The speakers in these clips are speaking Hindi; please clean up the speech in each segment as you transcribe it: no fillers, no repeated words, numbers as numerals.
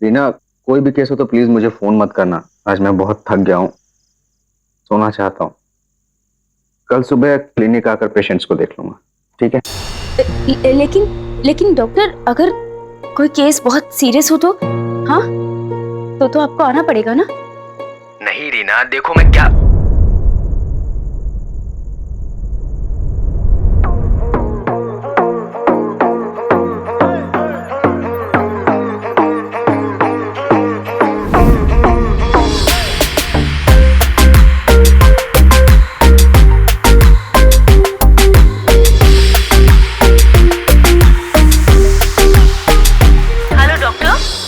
रीना, कोई भी केस हो तो प्लीज मुझे फोन मत करना। आज मैं बहुत थक गया हूँ, सोना चाहता हूँ। कल सुबह क्लिनिक आकर पेशेंट्स को देख लूंगा, ठीक है? लेकिन लेकिन डॉक्टर, अगर कोई केस बहुत सीरियस हो तो? हाँ, तो आपको आना पड़ेगा ना। नहीं रीना, देखो मैं क्या।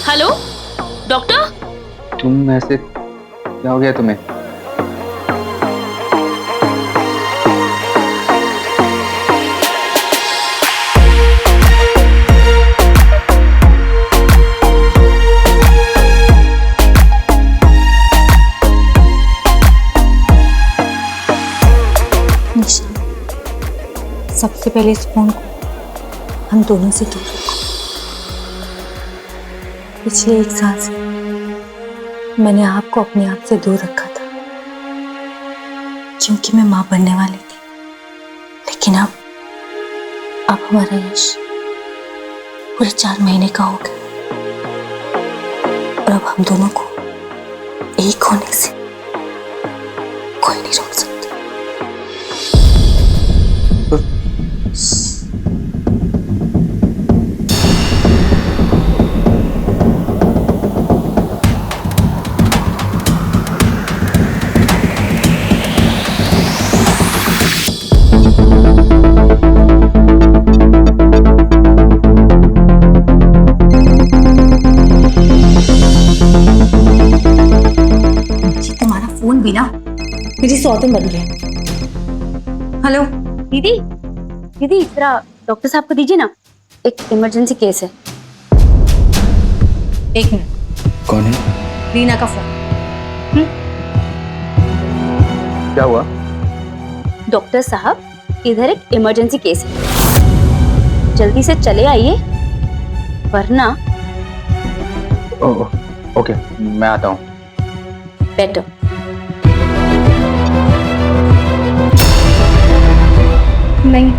Hello doctor. तुम ऐसे, क्या हो गया तुम्हें? निशा, सबसे पहले इस फोन को हम दोनों से दूर रखो। पिछले 1 साल से मैंने आपको अपने आप से दूर रखा था क्योंकि मैं मां बनने वाली थी। लेकिन अब हमारा यश पूरे 4 महीने का हो गया और अब हम दोनों को एक होने से कोई नहीं रोक सकता। तुम्हारा फोन भी ना मेरी सौतन बन गया। हेलो दीदी, दीदी जरा डॉक्टर साहब को दीजिए ना, एक इमरजेंसी केस है। 1 मिनट। कौन है? रीना का फोन। क्या हुआ? डॉक्टर साहब, इधर एक इमरजेंसी केस है, जल्दी से चले आइए वरना। ओह, ओके, मैं आता हूँ। बेटर। नहीं,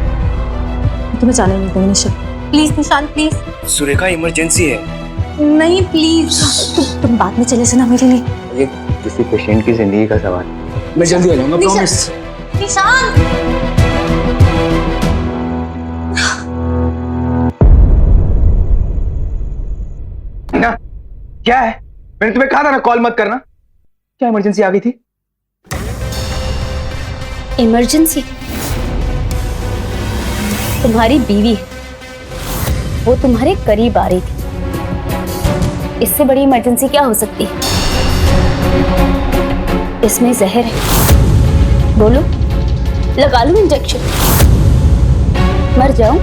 तुम्हें जाने नहीं दूंगी निशा। प्लीज निशान, प्लीज। सुरेखा, इमरजेंसी है। नहीं प्लीज, तुम बाद में चले जाना मेरे लिए। ये किसी पेशेंट की जिंदगी का सवाल। मैं जल्दी आ जाऊंगा, प्रॉमिस। निशान, ना, क्या है? मैंने तुम्हें कहा था ना कॉल मत करना। क्या इमरजेंसी आ गई थी? इमरजेंसी? तुम्हारी बीवी है, वो तुम्हारे करीब आ रही थी। इससे बड़ी इमरजेंसी क्या हो सकती है? इसमें जहर है, बोलो लगा लूं इंजेक्शन, मर जाऊं?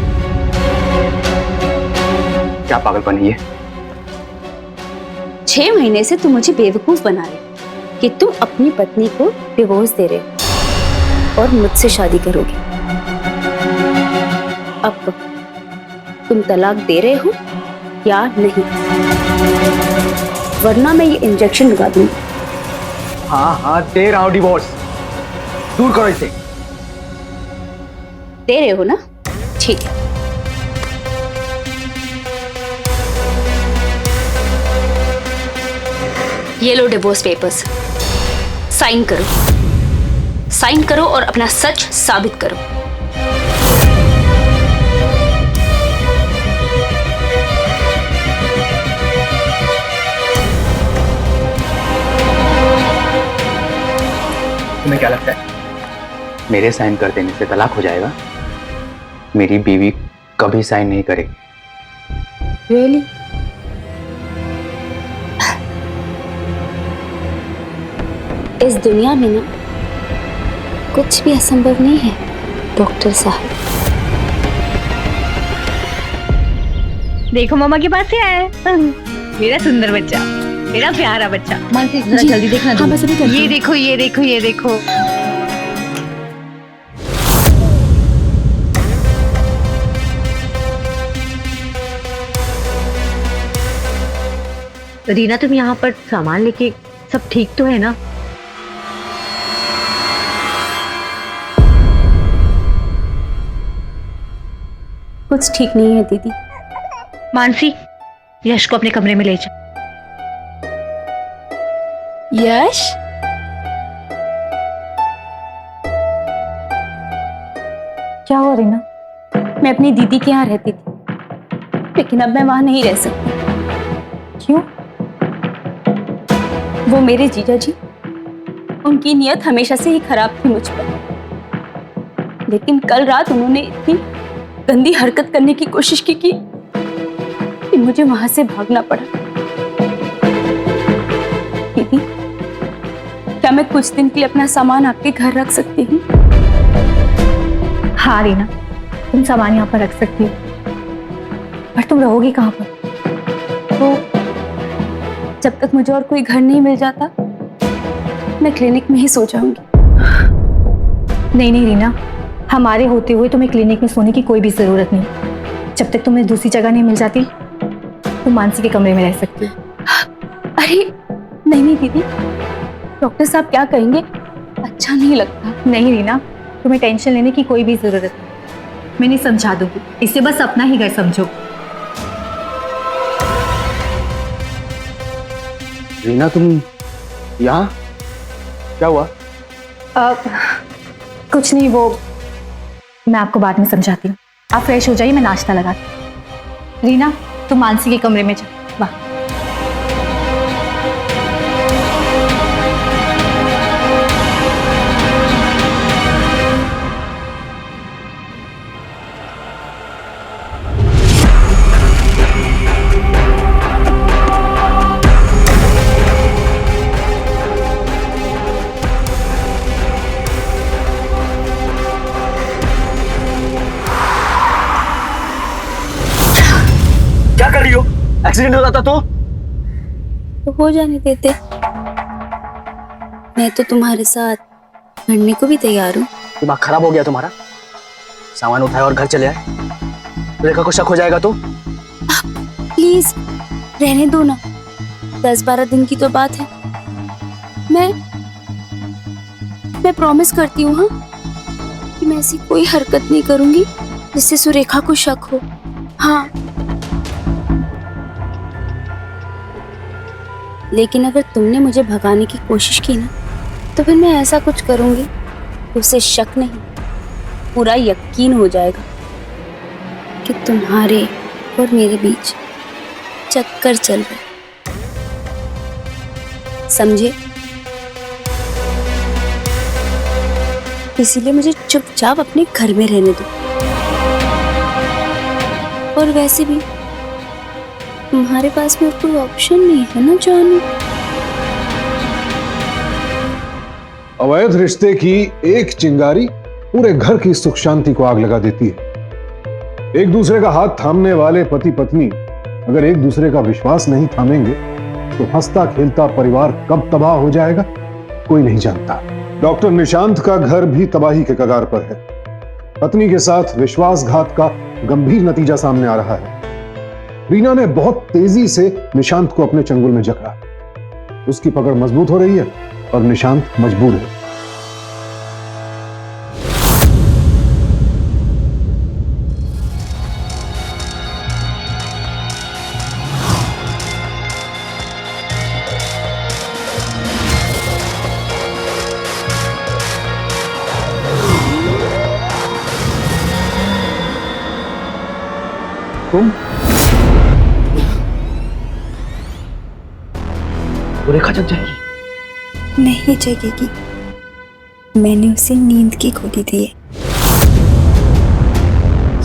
क्या पागलपन है ये? 6 महीने से तुम मुझे बेवकूफ बना रहे हो कि तुम अपनी पत्नी को डिवोर्स दे रहे हो और मुझसे शादी करोगे। अब तुम तलाक दे रहे हो या नहीं, वरना मैं ये इंजेक्शन लगा दूंगी। हाँ हाँ, दे रहा हूं डिवोर्स। दूर करो इसे। दे रहे हो ना? ठीक है। ये लो डिवोर्स पेपर्स, साइन करो। साइन करो और अपना सच साबित करो। तुम्हें क्या लगता है मेरे साइन कर देने से तलाक हो जाएगा? मेरी बीवी कभी साइन नहीं करेगी। रियली? इस दुनिया में ना कुछ भी असंभव नहीं है डॉक्टर साहब। देखो मामा के पास से आया है मेरा सुंदर बच्चा, मेरा प्यारा बच्चा। मानसी जरा जल्दी देखना। हाँ, बस अभी करती हूँ। ये देखो ये देखो ये देखो। रीना तुम यहाँ पर सामान लेके, सब ठीक तो है ना? कुछ ठीक नहीं है दीदी। मानसी, यश को अपने कमरे में ले जा। यश, क्या हुआ रीना? मैं अपनी दीदी के यहाँ रहती थी, लेकिन अब मैं वहां नहीं रह सकती। क्यों? वो मेरे जीजा जी, उनकी नीयत हमेशा से ही खराब थी मुझ पर, लेकिन कल रात उन्होंने इतनी गंदी हरकत करने की कोशिश की कि मुझे वहां से भागना पड़ा। दीदी, क्या मैं कुछ दिन के लिए अपना सामान आपके घर रख सकती हूँ? हाँ रीना, तुम सामान यहाँ पर रख सकती हो, पर तुम रहोगी कहाँ पर? तो जब तक मुझे और कोई घर नहीं मिल जाता, मैं क्लिनिक में ही सो जाऊंगी। नहीं नहीं रीना, हमारे होते हुए तुम्हें क्लिनिक में सोने की कोई भी जरूरत नहीं। जब तक तुम्हें दूसरी जगह नहीं मिल जाती, तुम मानसी के कमरे में रह सकती हो। अरे नहीं नहीं दीदी, डॉक्टर साहब क्या कहेंगे, अच्छा नहीं लगता। नहीं रीना, तुम्हें टेंशन लेने की कोई भी जरूरत नहीं, मैंने समझा दूंगी। इसे बस अपना ही घर समझो। रीना, तुम यहाँ? क्या हुआ? कुछ नहीं, वो मैं आपको बाद में समझाती हूँ। आप फ्रेश हो जाइए, मैं नाश्ता लगाती हूँ। रीना, तुम मानसी के कमरे में जाओ। वाह, क्या कर रही हो? एक्सीडेंट हो जाता तो हो जाने देते, मैं तो तुम्हारे साथ लड़ने को भी तैयार हूँ। दिमाग खराब हो गया तुम्हारा? सामान उठाए और घर चले आए। रेखा को शक हो जाएगा तो? प्लीज रहने दो ना, 10-12 दिन की तो बात है। मैं प्रॉमिस करती हूँ, हाँ, कि मैं ऐसी कोई हरकत नहीं करूंगी जिससे सुरेखा को शक हो। हाँ, लेकिन अगर तुमने मुझे भगाने की कोशिश की ना, तो फिर मैं ऐसा कुछ करूंगी कि उसे शक नहीं, पूरा यकीन हो जाएगा कि तुम्हारे और मेरे बीच चक्कर चल रहा है। समझे? इसीलिए मुझे चुपचाप अपने घर में रहने दो। और वैसे भी तुम्हारे पास में कोई ऑप्शन नहीं है ना जानू। अवैध रिश्ते की एक चिंगारी पूरे घर की सुख शांति को आग लगा देती है। एक दूसरे का हाथ थामने वाले पति पत्नी अगर एक दूसरे का विश्वास नहीं थामेंगे तो हंसता खेलता परिवार कब तबाह हो जाएगा कोई नहीं जानता। डॉक्टर निशांत का घर भी तबाही के कगार पर है। पत्नी के साथ विश्वासघात का गंभीर नतीजा सामने आ रहा है। रीना ने बहुत तेजी से निशांत को अपने चंगुल में जकड़ा। उसकी पकड़ मजबूत हो रही है और निशांत मजबूर है। तुम? तो रेखा जग जाएगी। नहीं जगेगी, मैंने उसे नींद की गोली दी है।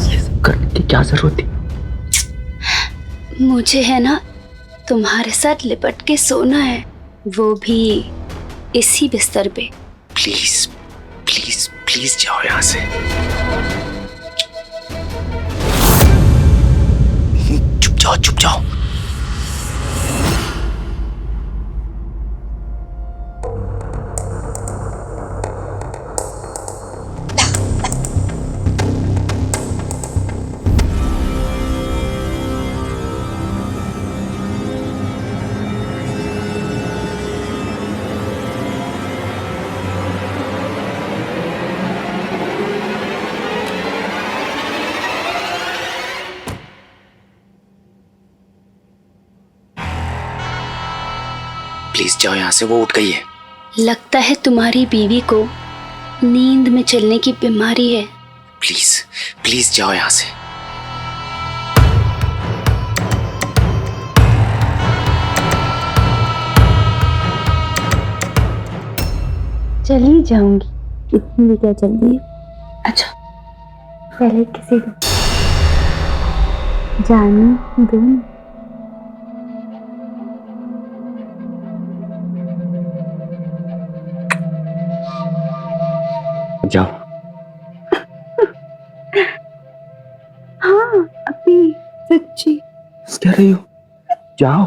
ये सब करने की क्या जरूरत थी? मुझे है ना तुम्हारे साथ लिपट के सोना है, वो भी इसी बिस्तर पे। प्लीज प्लीज प्लीज जाओ यहाँ से। चुप जाओ चुप जाओ। प्लीज जाओ यहाँ से, वो उठ गई है। लगता है तुम्हारी बीवी को नींद में चलने की बीमारी है। प्लीज प्लीज जाओ यहाँ से। चली जाऊंगी, इतनी भी क्या जल्दी है। अच्छा पहले किसी को जाने दो ना। जाओ। हाँ अभी सच्ची। कह रही हो? जाओ।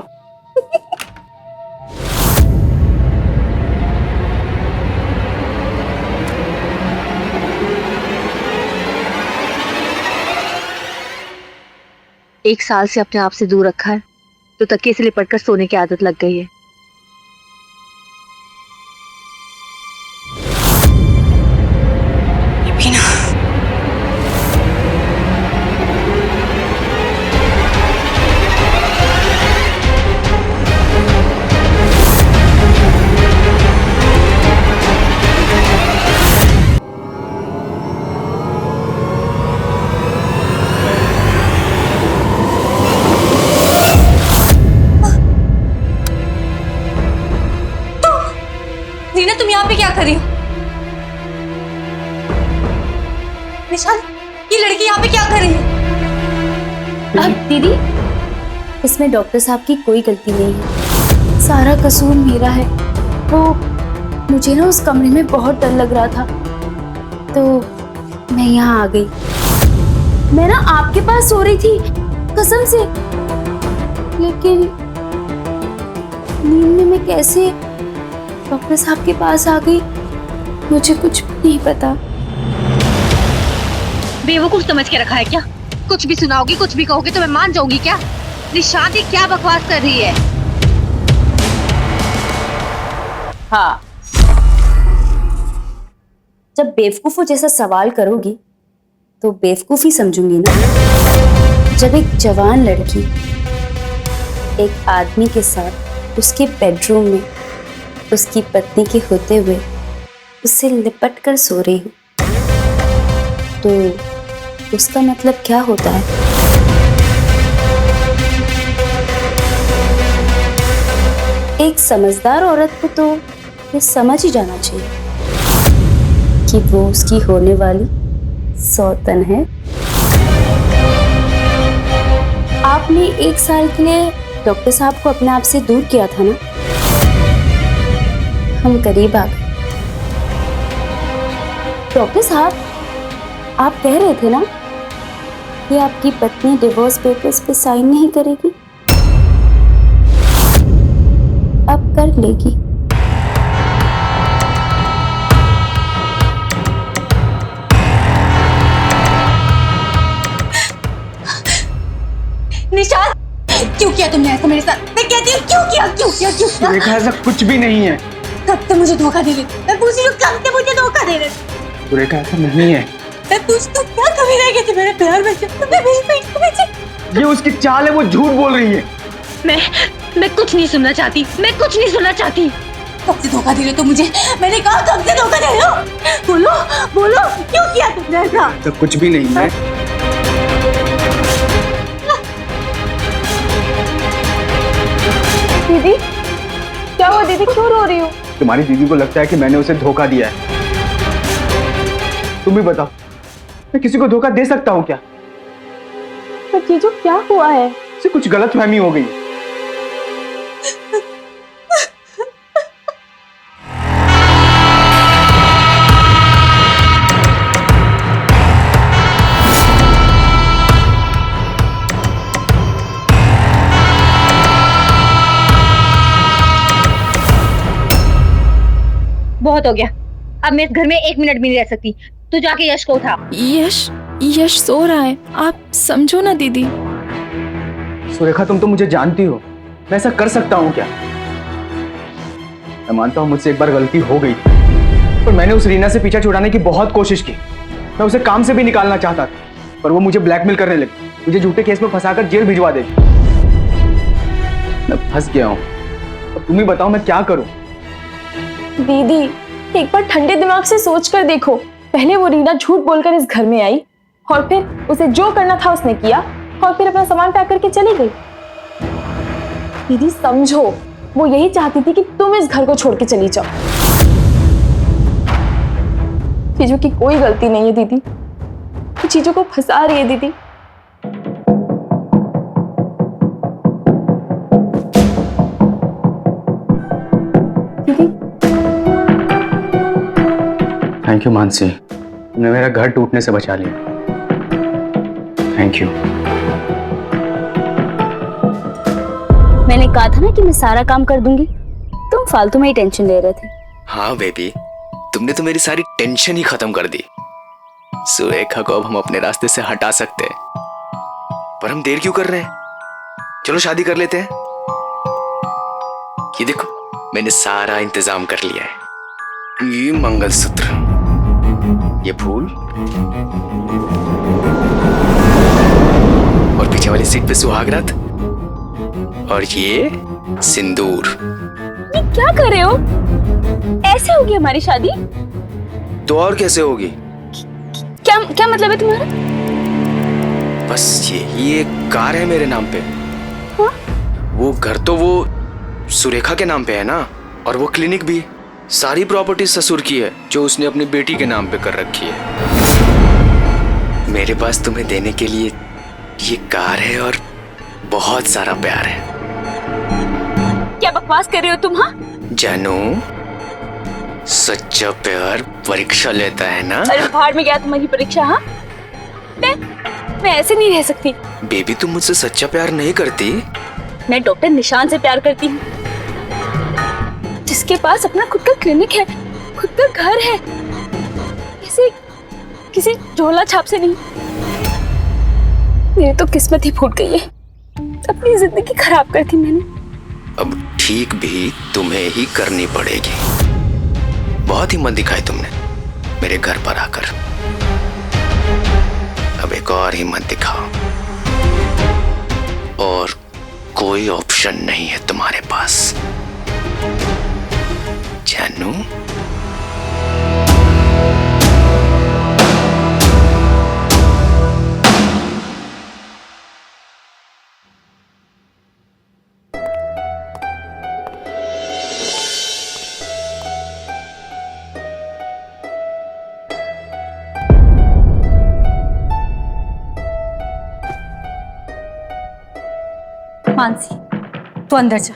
एक साल से अपने आप से दूर रखा है तो तकिए से लिपट कर सोने की आदत लग गई है। रीना, तुम यहाँ पे क्या कर रही हो? निशान, ये लड़की यहाँ पे क्या कर रही है? अब दीदी इसमें डॉक्टर साहब की कोई गलती नहीं है, सारा कसूर मेरा है। वो मुझे ना उस कमरे में बहुत डर लग रहा था तो मैं यहाँ आ गई। मैं ना आपके पास सो रही थी कसम से, लेकिन नींद में मैं कैसे डॉक्टर साहब के पास आ गई मुझे कुछ नहीं पता। बेवकूफ समझ के रखा है क्या? कुछ भी सुनाओगी, कुछ भी कहोगे तो मैं मान जाऊंगी क्या? निशान ये क्या बकवास कर रही है? हाँ, जब बेवकूफों जैसा सवाल करोगी तो बेवकूफी समझूंगी ना। जब एक जवान लड़की एक आदमी के साथ उसके बेडरूम में उसकी पत्नी के होते हुए उससे लिपट कर सो रही हूँ तो उसका मतलब क्या होता है? एक समझदार औरत को तो ये समझ ही जाना चाहिए कि वो उसकी होने वाली सौतन है। आपने एक साल के लिए डॉक्टर साहब को अपने आप से दूर किया था ना, हम करीब आ गए। डॉक्टर साहब, आप कह रहे थे ना कि आपकी पत्नी डिवोर्स पेपर्स पे साइन नहीं करेगी, अब कर लेगी। निशान, क्यों किया तुमने ऐसा मेरे साथ? मैं कहती हूँ क्यों किया, क्यों किया, क्यों किया? देखा, ऐसा कुछ भी नहीं है। कब से मुझे धोखा दे रही? मैं पूछ रही हूँ कब से मुझे धोखा दे रही? सुरेखा, ऐसा नहीं है। मैं पूछती हूँ क्या कमी रह गई थी मेरे प्यार में? तुमने मेरी पीठ के पीछे। ये उसकी चाल है, वो झूठ बोल रही है। मैं कुछ नहीं सुनना चाहती, मैं कुछ नहीं सुनना चाहती। कब से धोखा दे रहे हो तुम मुझे? मैंने कहा कब से धोखा दे रहे हो? बोलो बोलो, क्यों किया तुमने ऐसा? तो कुछ भी नहीं है। दीदी क्या हुआ? दीदी क्यों रो रही हो? तुम्हारी दीदी को लगता है कि मैंने उसे धोखा दिया है। तुम भी बताओ, मैं किसी को धोखा दे सकता हूँ क्या? पर जीजू क्या हुआ है? इसे कुछ गलतफहमी हो गई। बहुत हो गया, अब मैं इस घर में 1 मिनट भी नहीं रह सकती। तू जाके यश को उठा। यश सो रहा है, आप समझो ना दीदी। सुरेखा, तुम तो मुझे जानती हो, मैं ऐसा कर सकता हूँ क्या? मैं मानता हूँ मुझसे एक बार गलती हो गई, पर मैंने उस रीना से पीछा छुड़ाने की बहुत कोशिश की। मैं उसे काम से भी निकालना चाहता था, पर वो मुझे ब्लैकमेल करने लगी, मुझे झूठे केस में फंसाकर जेल भिजवा देगी। मैं फंस गया हूँ, अब तुम ही बताओ मैं क्या करूं। दीदी एक बार ठंडे दिमाग से सोच कर देखो, पहले वो रीना झूठ बोलकर इस घर में आई और फिर उसे जो करना था उसने किया और फिर अपना सामान पैक करके चली गई। दीदी समझो, वो यही चाहती थी कि तुम इस घर को छोड़ के चली जाओ। चीजों की कोई गलती नहीं है दीदी, वो चीजों को फंसा रही है दीदी। थैंक यू मानसी, तुमने मेरा घर टूटने से बचा लिया। Thank you. मैंने कहा था ना कि मैं सारा काम कर दूंगी, तुम फालतू में ही टेंशन ले रहे थे। हाँ बेबी, तुमने तो मेरी सारी टेंशन ही खत्म कर दी। सुरेखा को अब हम अपने रास्ते से हटा सकते हैं, पर हम देर क्यों कर रहे हैं? चलो शादी कर लेते हैं। ये देखो, मैंने सारा इंतजाम कर लिया है। ये मंगलसूत्र, ये फूल, और पीछे वाली सीट पे सुहागरात, और ये सिंदूर। ये क्या कर रहे हो? ऐसे होगी हमारी शादी? तो और कैसे होगी? क्या क्या मतलब है तुम्हारा? बस यही एक कार है मेरे नाम पे। हाँ? वो घर तो वो सुरेखा के नाम पे है ना, और वो क्लिनिक भी। सारी प्रॉपर्टी ससुर की है जो उसने अपनी बेटी के नाम पे कर रखी है। मेरे पास तुम्हें देने के लिए ये कार है और बहुत सारा प्यार है। क्या बकवास कर रहे हो तुम? हाँ जानू, सच्चा प्यार परीक्षा लेता है ना। अरे बाहर में गया तुम्हारी परीक्षा। हाँ मैं ऐसे नहीं रह सकती। बेबी, तुम मुझसे सच्चा प्यार नहीं करती? मैं डॉक्टर निशान से प्यार करती हूँ, जिसके पास अपना खुद का क्लिनिक है, खुद का घर है, किसी झोला छाप से नहीं। मेरी तो किस्मत ही फूट गई है, अपनी जिंदगी खराब कर दी मैंने। अब ठीक भी तुम्हें ही करनी पड़ेगी। बहुत हिम्मत दिखाई तुमने मेरे घर पर आकर, अब एक और हिम्मत दिखाओ। और कोई ऑप्शन नहीं है तुम्हारे पास, जानू। मानसी, तू अंदर जा।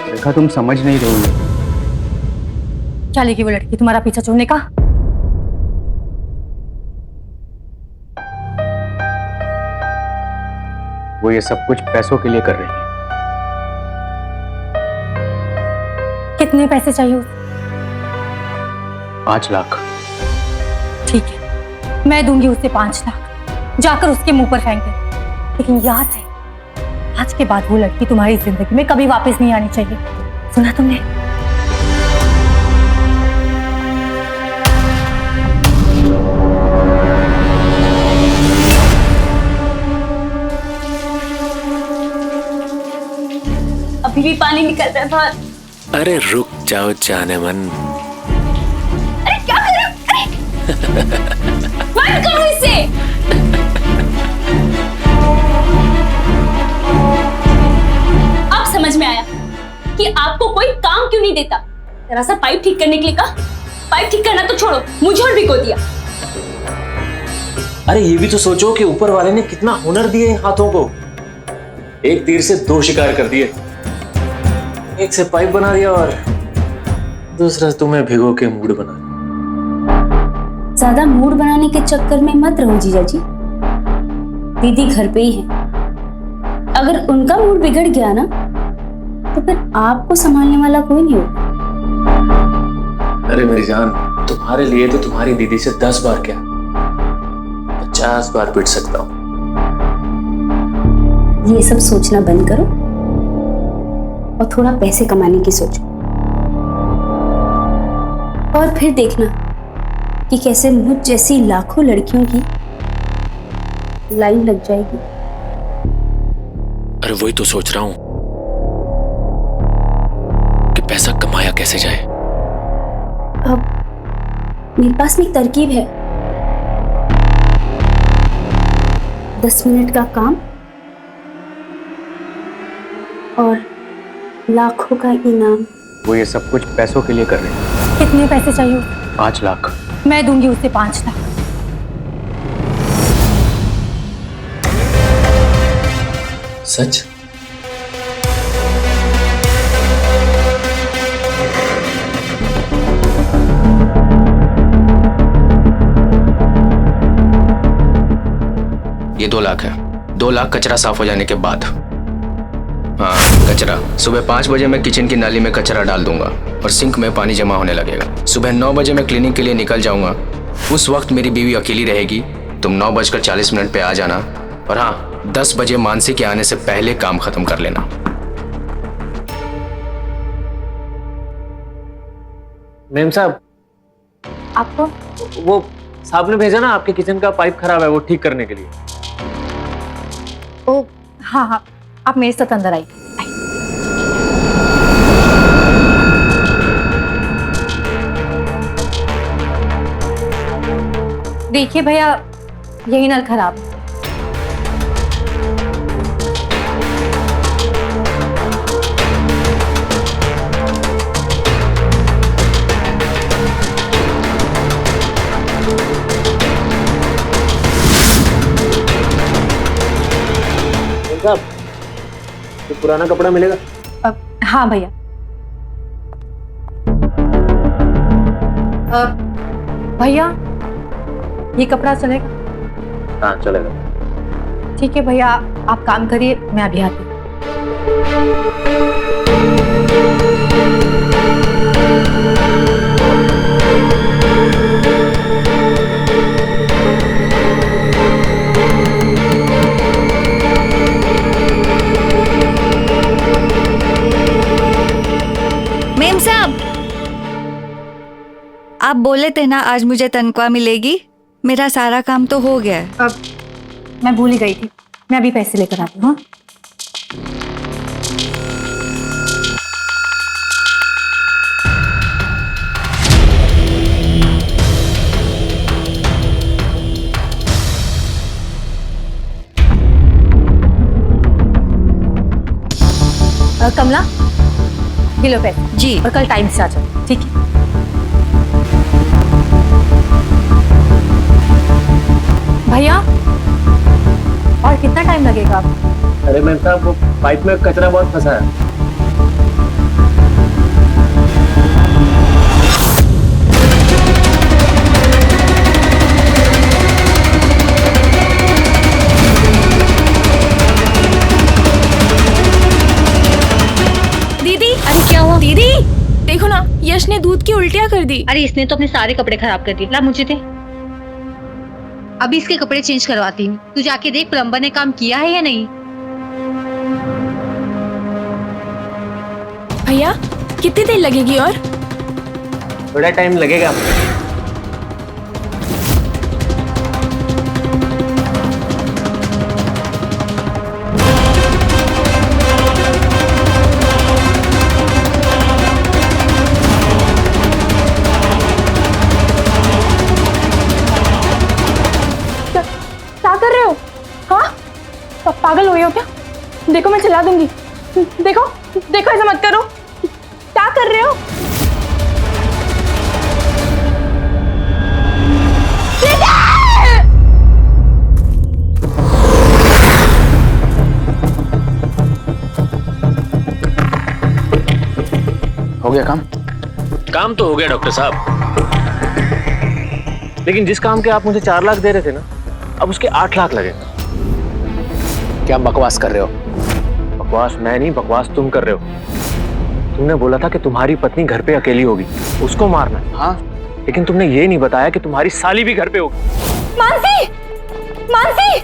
रेखा, तुम समझ नहीं रही हो। क्या लेगी वो लड़की तुम्हारा पीछा छोड़ने का? वो ये सब कुछ पैसों के लिए कर रही है। कितने पैसे चाहिए उसे? 5 लाख। ठीक है, मैं दूंगी उसे 5 लाख, जाकर उसके मुंह पर फेंक दे। लेकिन याद है, आज के बाद वो लड़की तुम्हारी जिंदगी में कभी वापस नहीं आनी चाहिए। सुना तुमने? अभी भी पानी निकल रहा है बाहर। अरे रुक जाओ जाने मन। अरे क्या कर रहे हो? बंद करो इसे। अब समझ में आया कि आपको कोई काम क्यों नहीं देता। जरा सा पाइप ठीक करने के लिए कहा, पाइप ठीक करना तो छोड़ो, मुझे और भिगो दिया। अरे ये भी तो सोचो कि ऊपर वाले ने कितना हुनर दिए इन हाथों को। एक तीर से 2 शिकार कर दिए, एक से पाइप बना दिया और दूसरा तुम्हें भिगो के मूड बना दिया। ज्यादा मूड बनाने के चक्कर में मत रहो जीजा जी, दीदी घर पे ही है। अगर उनका मूड बिगड़ गया ना तो फिर आपको संभालने वाला कोई नहीं होगा। अरे मेरी जान, तुम्हारे लिए तो तुम्हारी दीदी से 10 बार क्या 50 बार पिट सकता हूं। ये सब सोचना बंद करो और थोड़ा पैसे कमाने की सोचो, और फिर देखना कि कैसे मुझ जैसी लाखों लड़कियों की लाइन लग जाएगी। अरे वही तो सोच रहा हूं कि पैसा कमाया कैसे जाए। अब मेरे पास में एक तरकीब है। 10 मिनट का काम और लाखों का इनाम। वो ये सब कुछ पैसों के लिए कर रहे हैं। कितने पैसे चाहिए? 5 लाख। मैं दूंगी उसे 5 लाख। सच? ये 2 लाख है। 2 लाख कचरा साफ हो जाने के बाद। हाँ, कचरा सुबह 5 बजे मैं किचन की नाली में कचरा डाल दूंगा और सिंक में पानी जमा होने लगेगा। सुबह 9 बजे मैं क्लीनिक के लिए निकल जाऊंगा। उस वक्त मेरी बीवी अकेली रहेगी। तुम 9:40 पे आ जाना और हाँ, 10 बजे मानसी के आने से पहले काम खत्म कर लेना। मेम साहब, आपको वो साहब ने भेजा ना, आपके किचन का पाइप खराब है, वो ठीक करने के लिए। ओ हाँ हाँ, आप मेरे साथ अंदर आइए। देखिए भैया, यही नल खराब है। साहब, तो पुराना कपड़ा मिलेगा? हाँ भैया। भैया, ये कपड़ा चलेगा? हाँ चलेगा। ठीक है भैया, आप काम करिए, मैं अभी आती हूँ। मेम साहब, आप बोले थे ना आज मुझे तनख्वाह मिलेगी। मेरा सारा काम तो हो गया है। अब मैं भूल ही गई थी, मैं अभी पैसे लेकर आती हूँ। कमला, ये लो पैसे जी। और कल टाइम से आ जाओ, ठीक है? भैया, और कितना टाइम लगेगा आपको? अरे मेम साहब, वो पाइप में कचरा बहुत फंसा है। दीदी, अरे क्या हुआ? दीदी देखो ना, यश ने दूध की उल्टियां कर दी। अरे इसने तो अपने सारे कपड़े खराब कर दिए। ला मुझे दे, अभी इसके कपड़े चेंज करवाती हूँ। तू जाके देख प्लम्बर ने काम किया है या नहीं। भैया, कितनी देर लगेगी? और थोड़ा टाइम लगेगा। क्या कर रहे हो? हाँ, पागल हो गए हो क्या? देखो मैं चला दूंगी। देखो देखो, ऐसा मत करो। क्या कर रहे हो? हो गया काम? काम तो हो गया डॉक्टर साहब, लेकिन जिस काम के आप मुझे 4 लाख दे रहे थे ना, अब उसके 8 लाख लगे। क्या बकवास कर रहे हो? बकवास मैं नहीं, बकवास तुम कर रहे हो। तुमने बोला था कि तुम्हारी पत्नी घर पे अकेली होगी, उसको मारना है। हाँ, लेकिन तुमने ये नहीं बताया कि तुम्हारी साली भी घर पे होगी। मानसी, मानसी,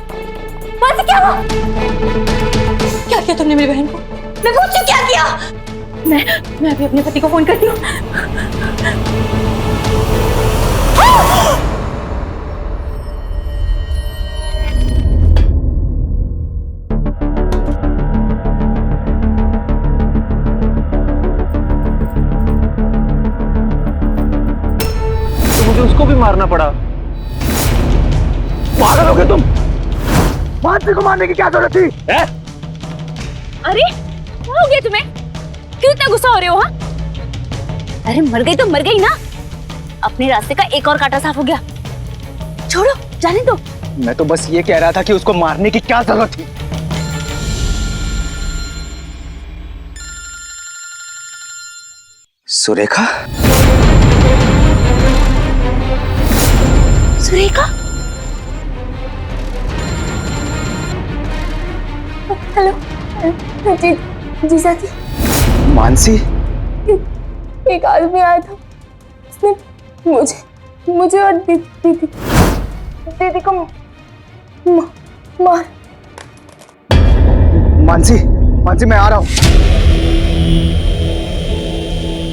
मानसी, क्या हुआ? क्या किया तुमने मेरी बहन को? मैं पूछ रही, क्या किया? मैं अभी अपने पति को फोन करती हूँ। उसको भी मारना पड़ा। पागल हो गए तुम? मानसी को मारने की क्या जरूरत थी? अरे क्या हो गया तुम्हें? क्यों इतना गुस्सा हो रहे हो? हाँ, अरे मर गई तो मर गई ना, अपने रास्ते का एक और कांटा साफ हो गया। छोड़ो, जाने दो। मैं तो बस ये कह रहा था कि उसको मारने की क्या जरूरत थी। सुरेखा? सुरेखा? हेलो जी, जीजा जी। मानसी? एक आदमी आया था, उसने मुझे और दीदी को मार। मानसी, मानसी मैं आ रहा हूँ।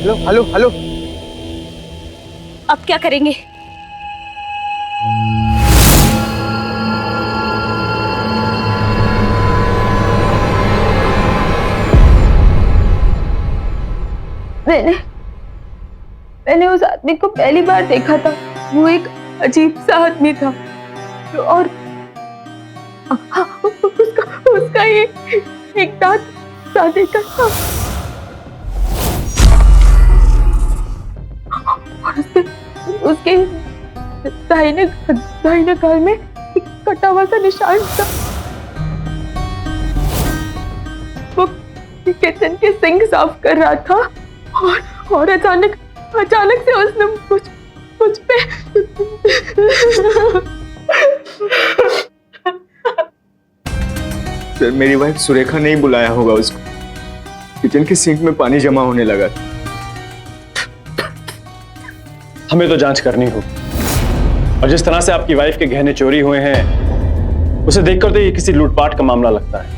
Hello hello hello. अब क्या करेंगे? मैंने उस आदमी को पहली बार देखा था। वो एक अजीब सा आदमी था और उसका एक दांत सादे का था और उसके दाहिने गाल में एक कटा हुआ सा निशान था। वो किचन के सिंक साफ कर रहा था और अचानक से उसने मुझ पे सर, मेरी वाइफ सुरेखा ने ही बुलाया होगा उसको। किचन के सिंक में पानी जमा होने लगा। हमें तो जांच करनी होगी, और जिस तरह से आपकी वाइफ के गहने चोरी हुए हैं उसे देखकर तो ये किसी लूटपाट का मामला लगता है।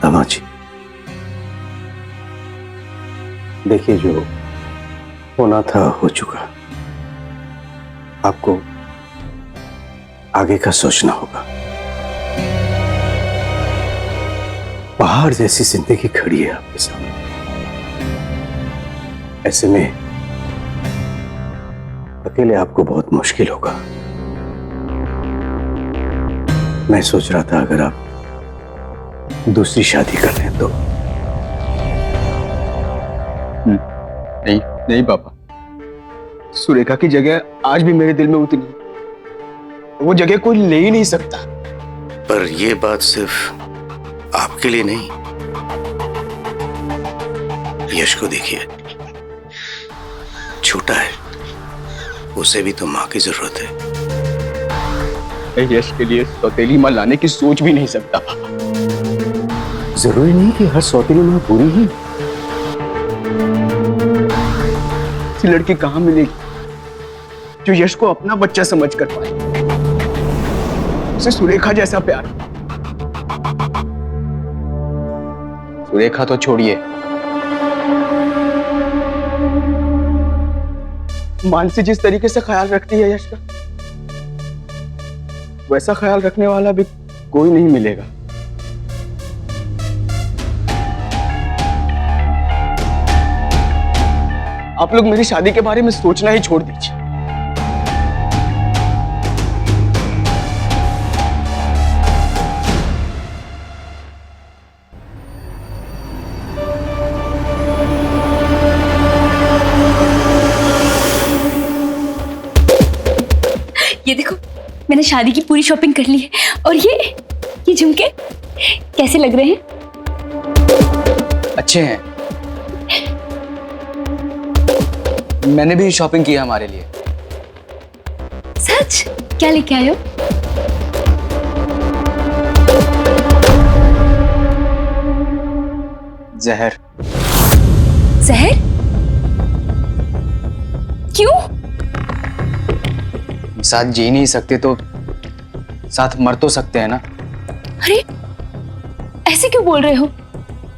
अम्मा जी, देखिए जो होना था हो चुका। आपको आगे का सोचना होगा। पहाड़ जैसी जिंदगी खड़ी है आपके सामने। ऐसे में अकेले आपको बहुत मुश्किल होगा। मैं सोच रहा था अगर आप दूसरी शादी कर लें तो। नहीं पापा, सुरेखा की जगह आज भी मेरे दिल में उतनी है। वो जगह कोई ले ही नहीं सकता। पर ये बात सिर्फ आपके लिए नहीं, यश को देखिए, छोटा है, उसे भी तो माँ की जरूरत है। मैं यश के लिए सौतेली माँ लाने की सोच भी नहीं सकता पापा। जरूरी नहीं कि हर सौतेली माँ बुरी ही। ऐसी लड़की कहां मिलेगी जो यश को अपना बच्चा समझ कर पाए, उसे सुरेखा जैसा प्यार। सुरेखा तो छोड़िए, मानसी जिस तरीके से ख्याल रखती है यश का, वैसा ख्याल रखने वाला भी कोई नहीं मिलेगा। आप लोग मेरी शादी के बारे में सोचना ही छोड़ दीजिए। ये देखो, मैंने शादी की पूरी शॉपिंग कर ली है। और ये झुमके कैसे लग रहे हैं? अच्छे हैं। मैंने भी शॉपिंग की है हमारे लिए। सच? क्या लेके आए हो? जहर। जहर? क्यों? साथ जी नहीं सकते तो साथ मर तो सकते हैं ना। अरे ऐसे क्यों बोल रहे हो?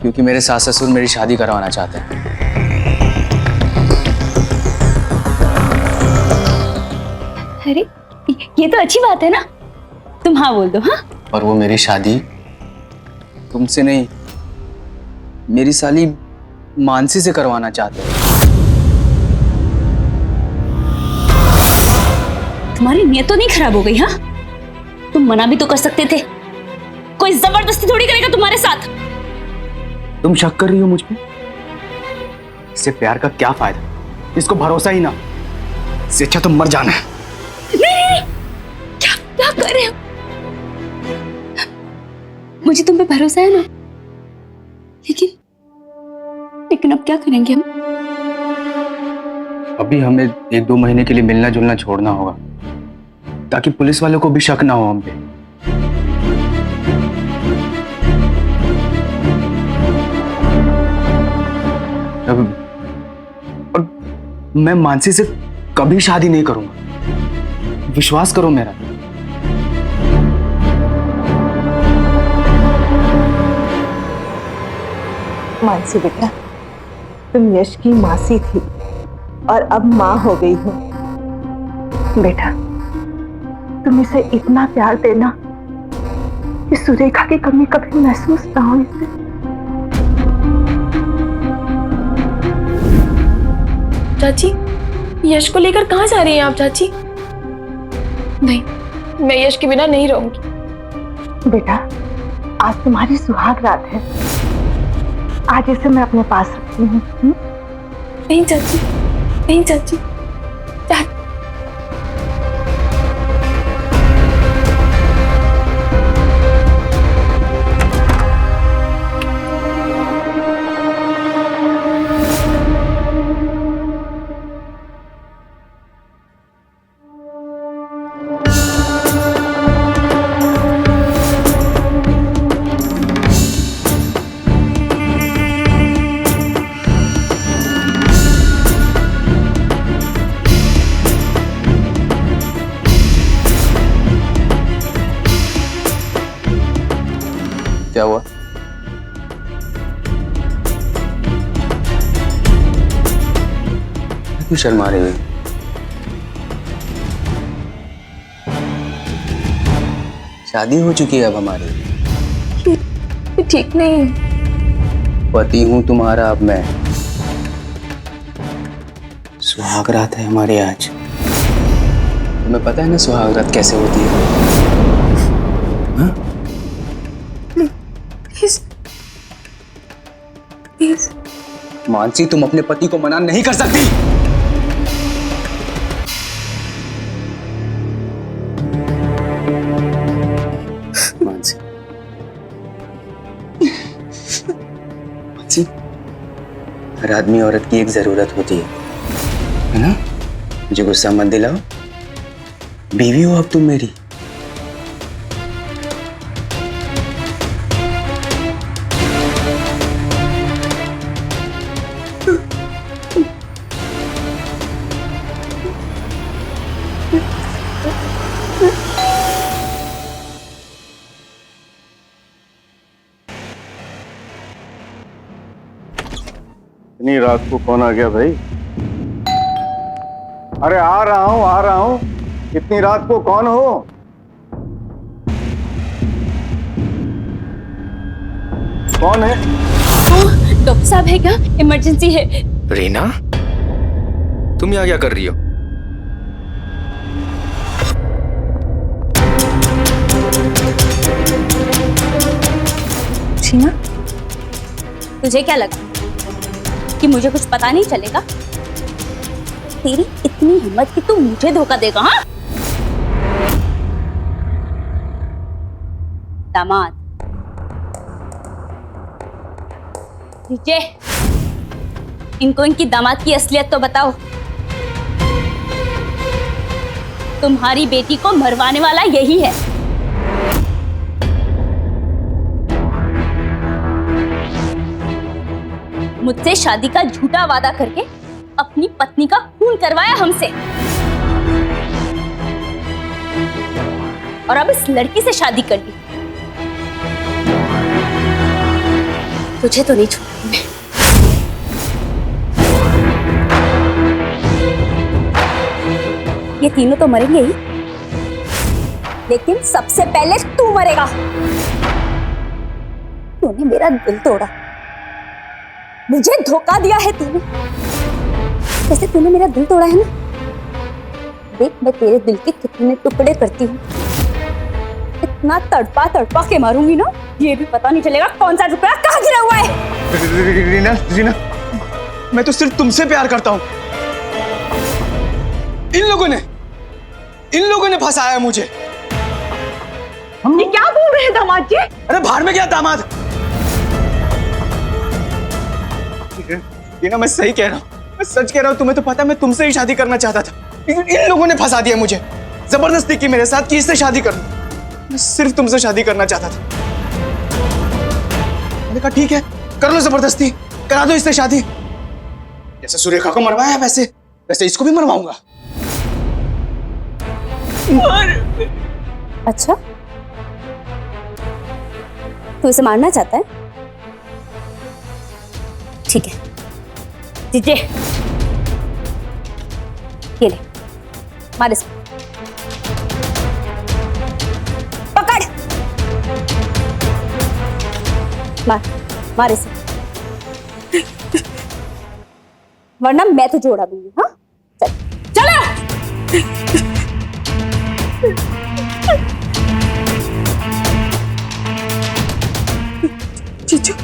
क्योंकि मेरे सास ससुर मेरी शादी करवाना चाहते हैं। अरे ये तो अच्छी बात है ना, तुम हाँ बोल दो। हाँ, और वो मेरी शादी तुमसे नहीं, मेरी साली मानसी से करवाना चाहते हैं। तुम्हारी नीयत तो नहीं खराब हो गई? हाँ, तुम मना भी तो कर सकते थे, कोई जबरदस्ती थोड़ी करेगा तुम्हारे साथ। तुम शक कर रही हो मुझ पे? इससे प्यार का क्या फायदा, इसको भरोसा ही ना, इससे अच्छा तो मर जाना है। नहीं, क्या क्या कर रहे हो? मुझे तुम पे भरोसा है ना, लेकिन अब क्या करेंगे हम? अभी हमें 1-2 महीने के लिए मिलना जुलना छोड़ना होगा, ताकि पुलिस वालों को भी शक ना हो हम पे। और मैं मानसी से कभी शादी नहीं करूंगा, विश्वास करो मेरा। मानसी बेटा, तुम यश की मासी थी और अब माँ हो गई हो। बेटा, तुम इसे इतना प्यार देना कि सुरेखा की कमी कभी महसूस ना हो इसे। चाची, यश को लेकर कहाँ जा रही हैं आप चाची? नहीं, मैं यश के बिना नहीं रहूंगी। बेटा, आज तुम्हारी सुहाग रात है, आज इसे मैं अपने पास रखती हूँ। नहीं चाची, नहीं चाची, क्या हुआ? क्यों शर्मा रही है? शादी हो चुकी है अब हमारी। ठीक नहीं। पति हूं तुम्हारा अब मैं। सुहाग रात है हमारी आज। तुम्हें पता है ना सुहाग रात कैसे होती है? हाँ? प्लीज मानसी, तुम अपने पति को मना नहीं कर सकती। मानसी, मानसी, हर आदमी औरत की एक जरूरत होती है ना? मुझे गुस्सा मत दिलाओ, बीवी हो अब तुम मेरी। इतनी रात को कौन आ गया भाई? अरे आ रहा हूं। इतनी रात को कौन हो? कौन है? डॉक्टर साहब है क्या? इमरजेंसी है। रीना, तुम यहाँ क्या कर रही हो? शीना, तुझे क्या लगा कि मुझे कुछ पता नहीं चलेगा? तेरी इतनी हिम्मत कि तू मुझे धोखा देगा? हाँ, दामाद विजय, इनको इनकी दामाद की असलियत तो बताओ। तुम्हारी बेटी को मरवाने वाला यही है। मुझसे शादी का झूठा वादा करके अपनी पत्नी का खून करवाया हमसे, और अब इस लड़की से शादी कर ली। तुझे तो नहीं छोड़ूंगी मैं। ये तीनों तो मरेंगे ही, लेकिन सबसे पहले तू मरेगा। तूने मेरा दिल तोड़ा, मुझे धोखा दिया है तूने। जैसे तूने मेरा दिल तोड़ा है ना, देख मैं तेरे दिल के कितने टुकड़े करती हूँ। इतना तड़पा तड़पा के मारूंगी ना, ये भी पता नहीं चलेगा कौन सा टुकड़ा कहाँ गिरा हुआ है। रीना, रीना, मैं तो सिर्फ तुमसे प्यार करता हूँ। इन लोगों ने फंसाया मुझे। ये क्या बोल रहे हैं दामाद जी? अरे बाहर में क्या दामाद? रीना, मैं सही कह रहा हूँ, मैं सच कह रहा हूँ। तुम्हें तो पता, मैं तुमसे ही शादी करना चाहता था। इन लोगों ने फंसा दिया मुझे, जबरदस्ती की मेरे साथ कि इससे शादी कर लो। मैं सिर्फ तुमसे शादी करना चाहता था। मैंने कहा ठीक है, कर लो जबरदस्ती, करा दो इससे शादी। जैसे सुरेखा को मरवाया वैसे इसको भी मरवाऊंगा। अच्छा, तू इसे मारना चाहता है? ठीक है, जीजे ये ले, मार इसको, पकड़, मार इसे, वरना मैं तुझे उड़ा दूंगी। हाँ चल, चलो। जीजू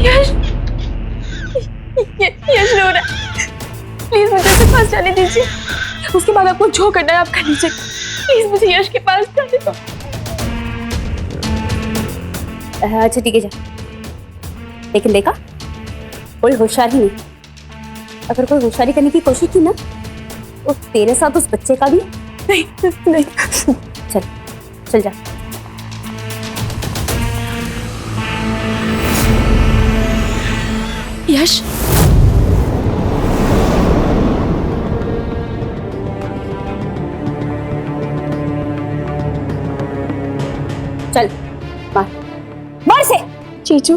यश, यश रो रहा है। प्लीज मुझे उसके पास जाने दीजिए। उसके बाद आपको जो करना है आप कर लीजिए। प्लीज मुझे यश के पास जाने दो। अच्छा ठीक है, जा। लेकिन देखा, कोई होशियारी नहीं। अगर कोई होशियारी करने की कोशिश की ना, तो तेरे साथ उस बच्चे का भी नहीं। चल चल जा। यश, चल मार से। जीजू,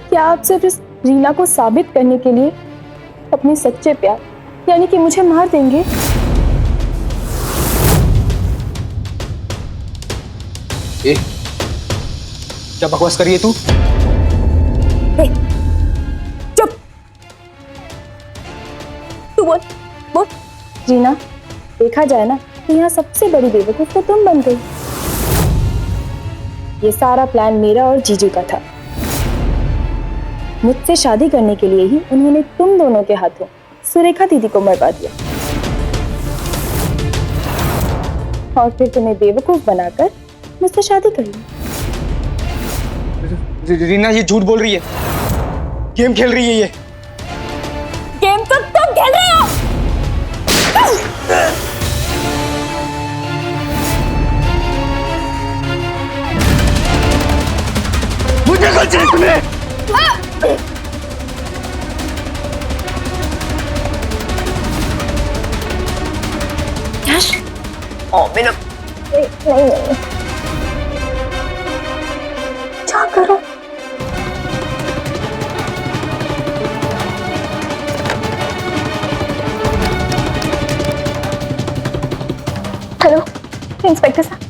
क्या आप सिर्फ इस रीना को साबित करने के लिए अपने सच्चे प्यार यानी कि मुझे मार देंगे? क्या बकवास करिए तू? चुप, तू बोल बोल। रीना, देखा जाए ना तो यहाँ सबसे बड़ी बेवकूफ तो तुम बन गई। ये सारा प्लान मेरा और जीजू का था। मुझसे शादी करने के लिए ही उन्होंने तुम दोनों के हाथों सुरेखा दीदी को मरवा दिया और फिर तुम्हें बेवकूफ बनाकर मुझसे शादी कर ली। रीना, ये झूठ बोल रही है, गेम खेल रही है। ये गेम तो तुम खेल रहे हो। मुझे कौन चाहिए तुम्हें? यश, मेरा नहीं, क्या करो? हेलो इंस्पेक्टर साहब।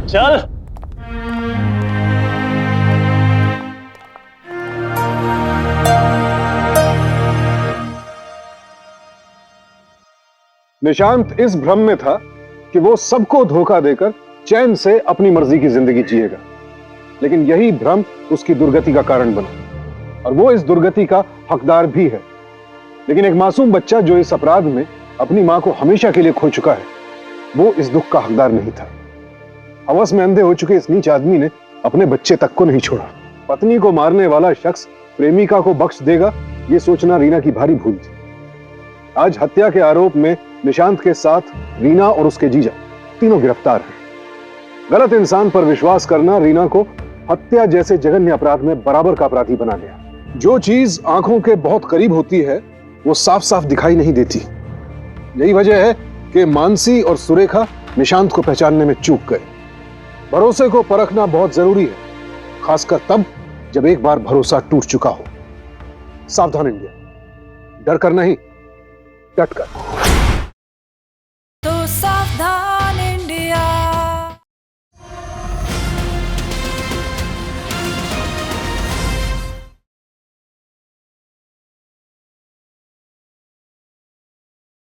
चल, निशांत इस भ्रम में था कि वो सबको धोखा देकर चैन से अपनी मर्जी की जिंदगी जिएगा, लेकिन यही भ्रम उसकी दुर्गति का कारण बना और वो इस दुर्गति का हकदार भी है। लेकिन एक मासूम बच्चा जो इस अपराध में अपनी मां को हमेशा के लिए खो चुका है, वो इस दुख का हकदार नहीं था। हवस में अंधे हो चुके इस नीच आदमी ने अपने बच्चे तक को नहीं छोड़ा। पत्नी को मारने वाला शख्स प्रेमिका को बख्श देगा, ये सोचना रीना की भारी भूल थी। आज हत्या के आरोप में निशांत के साथ रीना और उसके जीजा तीनों गिरफ्तार हैं। गलत इंसान पर विश्वास करना रीना को हत्या जैसे जघन्य अपराध में बराबर का अपराधी बना गया। जो चीज आंखों के बहुत करीब होती है वो साफ साफ दिखाई नहीं देती। यही वजह है कि मानसी और सुरेखा निशांत को पहचानने में चूक गए। भरोसे को परखना बहुत जरूरी है, खासकर तब जब एक बार भरोसा टूट चुका हो। सावधान इंडिया, डर कर नहीं, डट कर।